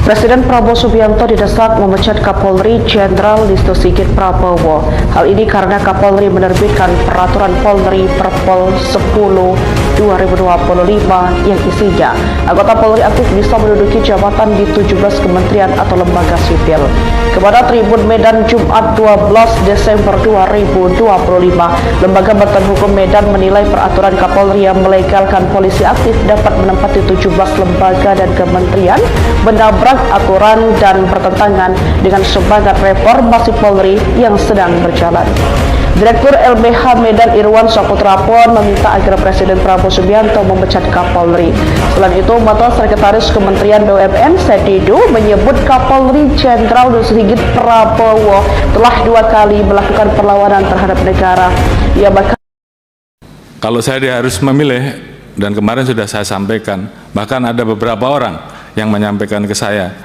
Presiden Prabowo Subianto didesak memecat Kapolri Jenderal Listio Sigit Prabowo. Hal ini karena Kapolri menerbitkan Peraturan Polri Perpol 10 2025 yang isinya anggota Polri aktif bisa menduduki jabatan di 17 kementerian atau lembaga sipil. Kepada Tribun Medan Jumat 12 Desember 2025, Lembaga Bantuan Hukum Medan menilai peraturan Kapolri yang melegalkan polisi aktif dapat menempati 17 lembaga dan kementerian menabrak aturan dan bertentangan dengan semangat reformasi Polri yang sedang berjalan. Direktur LBH Medan Irwan Saputra pun meminta agar Presiden Prabowo Subianto memecat Kapolri. Selain itu, Mantan Sekretaris Kementerian BUMN Sedido menyebut Kapolri Jenderal Listio Sigit Prabowo telah 2 kali melakukan perlawanan terhadap negara. Ia bahkan kalau saya harus memilih, dan kemarin sudah saya sampaikan, bahkan ada beberapa orang yang menyampaikan ke saya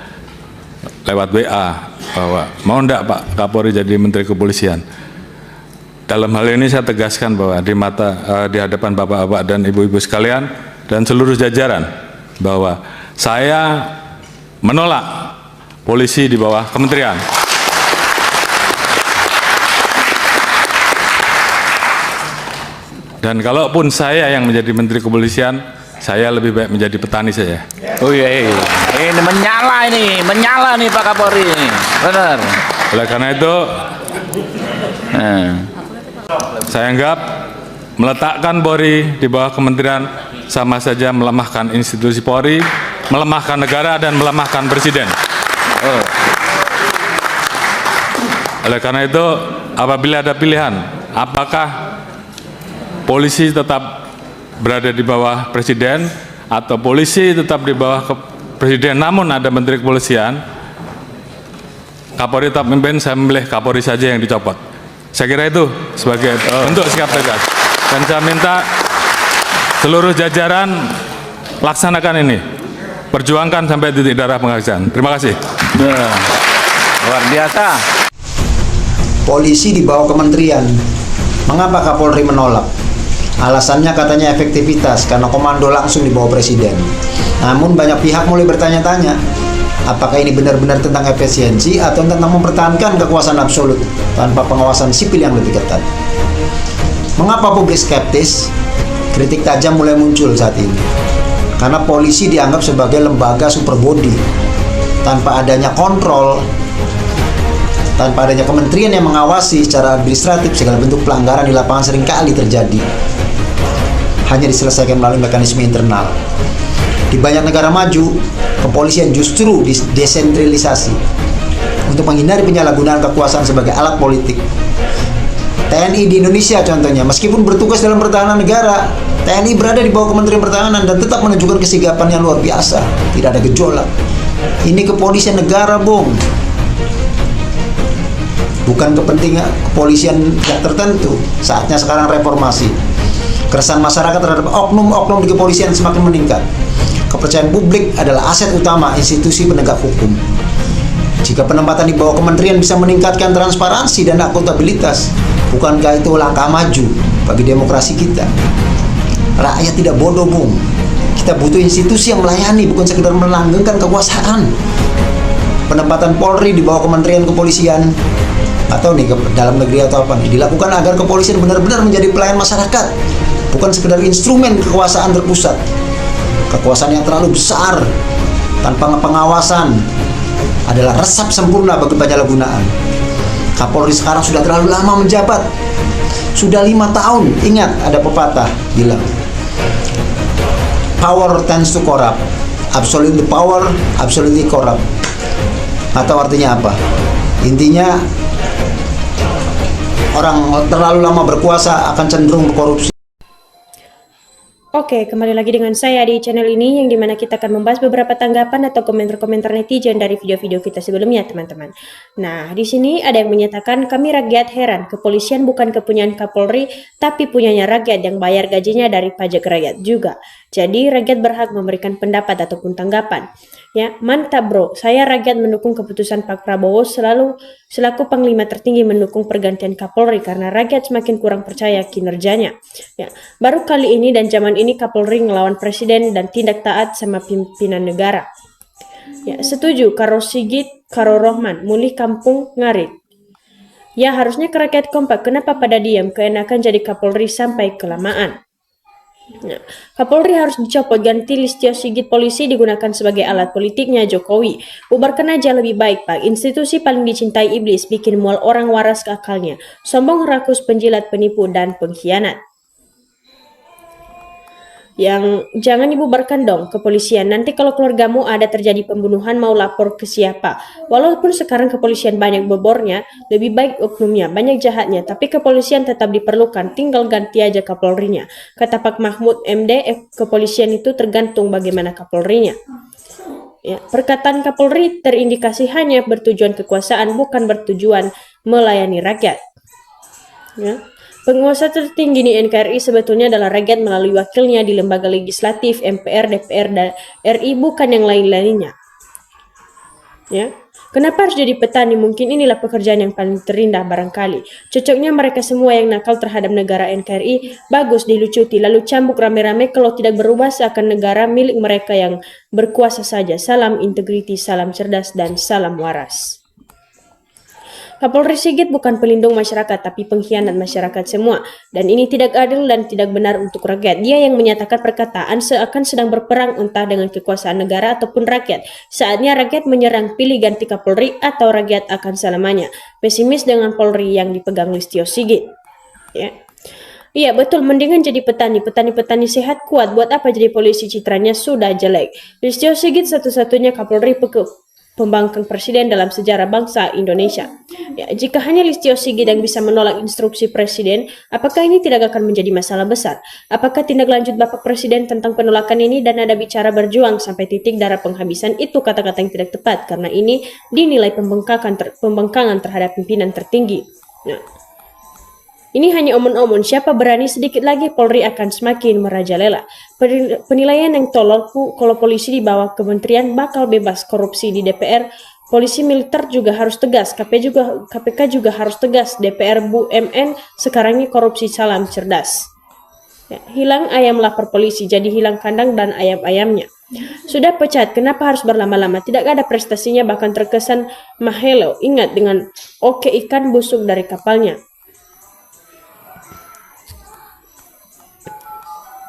lewat WA bahwa mau enggak Pak Kapolri jadi Menteri Kepolisian. Dalam hal ini saya tegaskan bahwa di hadapan bapak-bapak dan ibu-ibu sekalian dan seluruh jajaran bahwa saya menolak polisi di bawah kementerian. Dan kalaupun saya yang menjadi Menteri Kepolisian, saya lebih baik menjadi petani saja. Oh iya, ini menyala nih Pak Kapolri, benar. Oleh karena itu, saya anggap meletakkan Polri di bawah kementerian sama saja melemahkan institusi Polri, melemahkan negara dan melemahkan presiden. Oleh karena itu, apabila ada pilihan, apakah polisi tetap berada di bawah presiden atau polisi tetap di bawah presiden namun ada Menteri Kepolisian, Kapolri tetap memimpin, saya memilih Kapolri saja yang dicopot. Saya kira itu sebagai bentuk sikap tegas. Dan saya minta seluruh jajaran laksanakan ini, perjuangkan sampai titik darah penghabisan. Terima kasih. Luar biasa. Polisi di bawah kementerian. Mengapa Kapolri menolak? Alasannya katanya efektivitas karena komando langsung di bawah presiden. Namun banyak pihak mulai bertanya-tanya, apakah ini benar-benar tentang efisiensi atau tentang mempertahankan kekuasaan absolut tanpa pengawasan sipil yang lebih ketat? Mengapa publik skeptis? Kritik tajam mulai muncul saat ini. Karena polisi dianggap sebagai lembaga super body tanpa adanya kontrol, tanpa adanya kementerian yang mengawasi secara administratif, segala bentuk pelanggaran di lapangan seringkali terjadi. Hanya diselesaikan melalui mekanisme internal. Di banyak negara maju, kepolisian justru desentralisasi untuk menghindari penyalahgunaan kekuasaan sebagai alat politik. TNI di Indonesia contohnya, meskipun bertugas dalam pertahanan negara, TNI berada di bawah Kementerian Pertahanan dan tetap menunjukkan kesigapan yang luar biasa. Tidak ada gejolak. Ini kepolisian negara, Bung. Bukan kepentingan kepolisian yang tertentu. Saatnya sekarang reformasi. Keresahan masyarakat terhadap oknum-oknum di kepolisian semakin meningkat. Kepercayaan publik adalah aset utama institusi penegak hukum. Jika penempatan di bawah kementerian bisa meningkatkan transparansi dan akuntabilitas, bukankah itu langkah maju bagi demokrasi kita? Rakyat tidak bodoh, Bung. Kita butuh institusi yang melayani, bukan sekedar melanggengkan kekuasaan. Penempatan Polri di bawah Kementerian Kepolisian atau nih dalam negeri atau apa nih, dilakukan agar kepolisian benar-benar menjadi pelayan masyarakat, bukan sekedar instrumen kekuasaan terpusat. Kekuasaan yang terlalu besar tanpa pengawasan adalah resep sempurna bagi penyalahgunaan. Kapolri sekarang sudah terlalu lama menjabat, sudah 5 tahun. Ingat, ada pepatah bilang, power tends to corrupt, absolutely power, absolutely corrupt. Atau artinya apa? Intinya, orang terlalu lama berkuasa akan cenderung berkorupsi. Oke, kembali lagi dengan saya di channel ini yang dimana kita akan membahas beberapa tanggapan atau komentar-komentar netizen dari video-video kita sebelumnya, teman-teman. Nah, di sini ada yang menyatakan, kami rakyat heran, kepolisian bukan kepunyaan Kapolri, tapi punyanya rakyat yang bayar gajinya dari pajak rakyat juga. Jadi, rakyat berhak memberikan pendapat ataupun tanggapan. Ya, mantap bro, saya rakyat mendukung keputusan Pak Prabowo selaku Panglima tertinggi mendukung pergantian Kapolri karena rakyat semakin kurang percaya kinerjanya. Ya, baru kali ini dan zaman ini Kapolri ngelawan presiden dan tindak taat sama pimpinan negara. Ya, setuju karo Sigit, karo Rohman, mulih kampung ngarit. Ya, harusnya ke rakyat kompak, kenapa pada diam? Keenakan jadi Kapolri sampai kelamaan. Nah, Kapolri harus dicopot, ganti Listio Sigit polisi digunakan sebagai alat politiknya Jokowi. Bubarkan aja lebih baik, Pak. Institusi paling dicintai iblis, bikin mual orang waras ke akalnya. Sombong, rakus, penjilat, penipu, dan pengkhianat. Yang jangan dibubarkan dong kepolisian. Nanti kalau keluargamu ada terjadi pembunuhan mau lapor ke siapa? Walaupun sekarang kepolisian banyak bobornya, lebih baik oknumnya, banyak jahatnya, tapi kepolisian tetap diperlukan, tinggal ganti aja Kapolrinya. Kata Pak Mahfud MD, kepolisian itu tergantung bagaimana Kapolrinya. Ya, perkataan Kapolri terindikasi hanya bertujuan kekuasaan, bukan bertujuan melayani rakyat. Ya. Penguasa tertinggi di NKRI sebetulnya adalah rakyat melalui wakilnya di lembaga legislatif, MPR, DPR, dan RI, bukan yang lain-lainnya. Ya. Kenapa harus jadi petani? Mungkin inilah pekerjaan yang paling terindah barangkali. Cocoknya mereka semua yang nakal terhadap negara NKRI, bagus dilucuti, lalu cambuk rame-rame kalau tidak berubah seakan negara milik mereka yang berkuasa saja. Salam integriti, salam cerdas, dan salam waras. Kapolri Sigit bukan pelindung masyarakat, tapi pengkhianat masyarakat semua. Dan ini tidak adil dan tidak benar untuk rakyat. Dia yang menyatakan perkataan seakan sedang berperang entah dengan kekuasaan negara ataupun rakyat. Saatnya rakyat menyerang, pilih ganti Kapolri atau rakyat akan selamanya. Pesimis dengan Polri yang dipegang Listio Sigit. Ya. Iya betul, mendingan jadi petani. Petani sehat kuat, buat apa jadi polisi, citranya sudah jelek. Listio Sigit satu-satunya Kapolri pembangkang presiden dalam sejarah bangsa Indonesia. Ya, jika hanya Listio Sigit yang bisa menolak instruksi presiden, apakah ini tidak akan menjadi masalah besar? Apakah tindak lanjut Bapak Presiden tentang penolakan ini dan ada bicara berjuang sampai titik darah penghabisan itu kata-kata yang tidak tepat karena ini dinilai pembangkangan terhadap pimpinan tertinggi. Nah, ini hanya omon-omon, siapa berani sedikit lagi Polri akan semakin merajalela. Penilaian yang tolol kalau polisi di bawah kementerian bakal bebas korupsi di DPR. Polisi militer juga harus tegas, KPK juga harus tegas, DPR BUMN sekarang ini korupsi, salam cerdas. Ya, hilang ayam lapar polisi, jadi hilang kandang dan ayam-ayamnya. Sudah pecat, kenapa harus berlama-lama? Tidak ada prestasinya, bahkan terkesan mahelo. Ingat dengan oke ikan busuk dari kapalnya.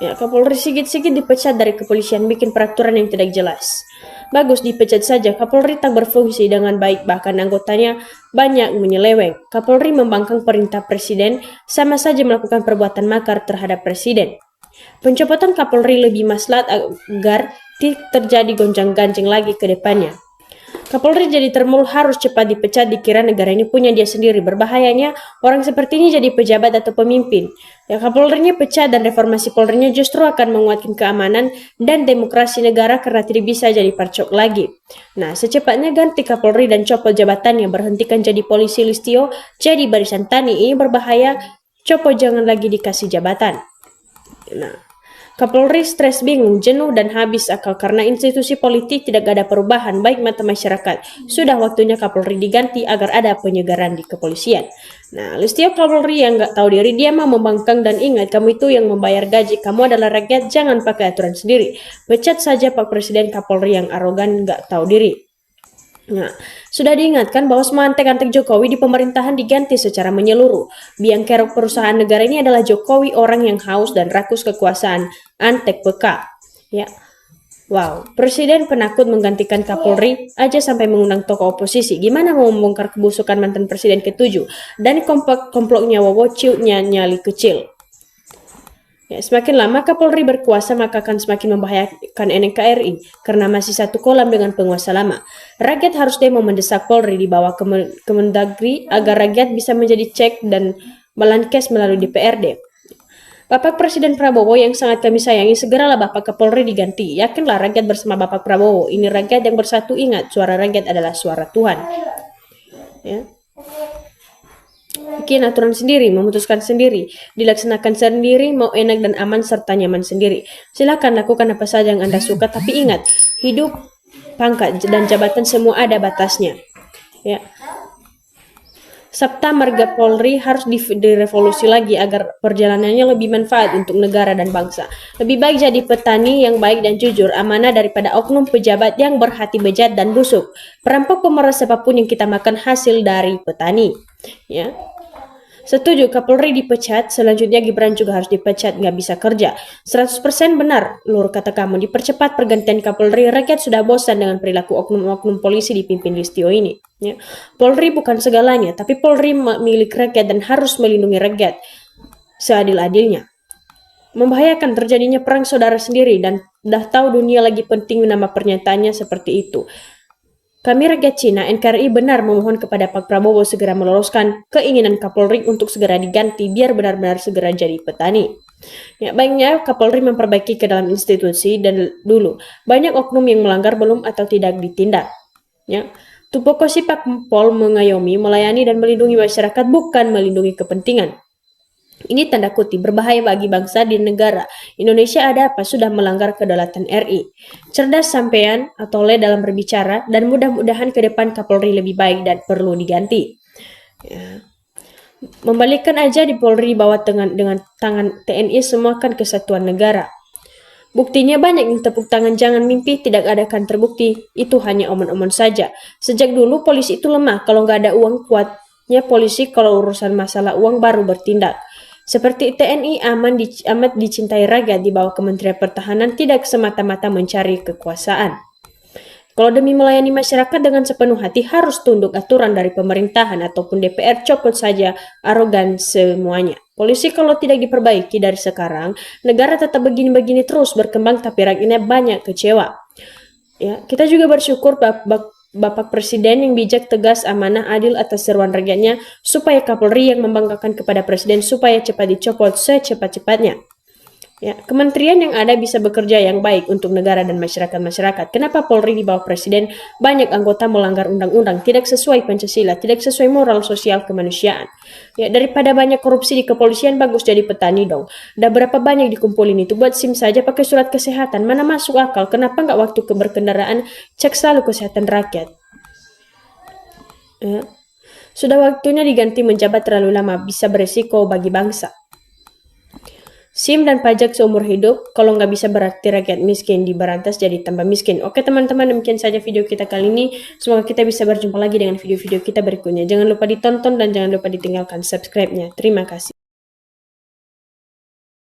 Ya, Kapolri Sigit dipecat dari kepolisian, bikin peraturan yang tidak jelas. Bagus dipecat saja, Kapolri tak berfungsi dengan baik, bahkan anggotanya banyak menyeleweng. Kapolri membangkang perintah presiden, sama saja melakukan perbuatan makar terhadap presiden. Pencopotan Kapolri lebih maslahat agar tidak terjadi gonjang-ganjing lagi ke depannya. Kapolri jadi termul harus cepat dipecat, dikira negara ini punya dia sendiri. Berbahayanya orang seperti ini jadi pejabat atau pemimpin. Ya, Kapolrinya pecat dan reformasi Polrinya justru akan menguatkan keamanan dan demokrasi negara karena tidak bisa jadi parcok lagi. Nah, secepatnya ganti Kapolri dan copot jabatannya, berhentikan jadi polisi Listio, jadi barisan tani. Ini berbahaya, copot jangan lagi dikasih jabatan. Nah, Kapolri stres, bingung, jenuh, dan habis akal karena institusi politik tidak ada perubahan baik mata masyarakat. Sudah waktunya Kapolri diganti agar ada penyegaran di kepolisian. Nah, Listio Kapolri yang nggak tahu diri, dia mau membangkang dan ingat kamu itu yang membayar gaji, kamu adalah rakyat, jangan pakai aturan sendiri. Pecat saja Pak Presiden Kapolri yang arogan nggak tahu diri. Nah, sudah diingatkan bahwa semua antek-antek Jokowi di pemerintahan diganti secara menyeluruh. Biang kerok perusahaan negara ini adalah Jokowi, orang yang haus dan rakus kekuasaan, antek peka. Ya, wow, Presiden penakut menggantikan Kapolri aja sampai mengundang tokoh oposisi. Gimana mau membongkar kebusukan mantan Presiden ke-7 dan komploknya Wowo nyali kecil? Ya, semakin lama Kapolri berkuasa maka akan semakin membahayakan NKRI karena masih satu kolam dengan penguasa lama. Rakyat harus demo mendesak Polri di bawah Kemendagri agar rakyat bisa menjadi cek dan balankes melalui DPRD. Bapak Presiden Prabowo yang sangat kami sayangi, segeralah Bapak Kapolri diganti. Yakinlah rakyat bersama Bapak Prabowo. Ini rakyat yang bersatu, ingat suara rakyat adalah suara Tuhan. Ya. Bikin aturan sendiri, memutuskan sendiri, dilaksanakan sendiri, mau enak dan aman serta nyaman sendiri. Silakan lakukan apa saja yang Anda suka, tapi ingat, hidup, pangkat, dan jabatan semua ada batasnya. Ya. Sabta Marga Polri harus direvolusi lagi agar perjalanannya lebih manfaat untuk negara dan bangsa. Lebih baik jadi petani yang baik dan jujur, amanah daripada oknum pejabat yang berhati bejat dan busuk. Perampok pemeras siapapun yang kita makan hasil dari petani. Ya. Setuju, Kapolri dipecat, selanjutnya Gibran juga harus dipecat, nggak bisa kerja. 100% benar, Lur, kata kamu. Dipercepat pergantian Kapolri, rakyat sudah bosan dengan perilaku oknum-oknum polisi dipimpin Listio ini. Ya. Polri bukan segalanya, tapi Polri milik rakyat dan harus melindungi rakyat seadil-adilnya. Membahayakan terjadinya perang saudara sendiri dan dah tahu dunia lagi penting nama pernyataannya seperti itu. Kami rakyat Cina, NKRI benar memohon kepada Pak Prabowo segera meloloskan keinginan Kapolri untuk segera diganti biar benar-benar segera jadi petani. Ya, baiknya Kapolri memperbaiki ke dalam institusi dan dulu banyak oknum yang melanggar belum atau tidak ditindak. Ya. Tupokosi Pak Pol mengayomi, melayani dan melindungi masyarakat bukan melindungi kepentingan. Ini tanda kutip berbahaya bagi bangsa di negara. Indonesia ada apa sudah melanggar kedaulatan RI. Cerdas sampean atau le dalam berbicara dan mudah-mudahan ke depan Kapolri lebih baik dan perlu diganti. Ya. Membalikkan aja di Polri bawa dengan tangan TNI semua kan kesatuan negara. Buktinya banyak yang tepuk tangan jangan mimpi tidak ada kan terbukti. Itu hanya omon-omon saja. Sejak dulu polisi itu lemah kalau nggak ada uang kuatnya polisi kalau urusan masalah uang baru bertindak. Seperti TNI amat dicintai rakyat di bawah Kementerian Pertahanan tidak semata-mata mencari kekuasaan. Kalau demi melayani masyarakat dengan sepenuh hati harus tunduk aturan dari pemerintahan ataupun DPR copot saja arogan semuanya. Polisi kalau tidak diperbaiki dari sekarang, negara tetap begini-begini terus berkembang tapi rakyatnya banyak kecewa. Ya, kita juga bersyukur Bapak Presiden yang bijak, tegas, amanah, adil atas seruan rakyatnya supaya Kapolri yang membanggakan kepada Presiden supaya cepat dicopot secepat-cepatnya. Ya, kementerian yang ada bisa bekerja yang baik untuk negara dan masyarakat. Kenapa Polri di bawah Presiden banyak anggota melanggar undang-undang, tidak sesuai Pancasila, tidak sesuai moral sosial kemanusiaan. Ya, daripada banyak korupsi di kepolisian bagus jadi petani dong. Udah berapa banyak dikumpulin itu buat SIM saja pakai surat kesehatan, mana masuk akal? Kenapa nggak waktu keberkendaraan cek selalu kesehatan rakyat? Ya. Sudah waktunya diganti menjabat terlalu lama, bisa beresiko bagi bangsa. SIM dan pajak seumur hidup, kalau nggak bisa berarti rakyat miskin diberantas jadi tambah miskin. Oke teman-teman, demikian saja video kita kali ini. Semoga kita bisa berjumpa lagi dengan video-video kita berikutnya. Jangan lupa ditonton dan jangan lupa ditinggalkan subscribe-nya. Terima kasih.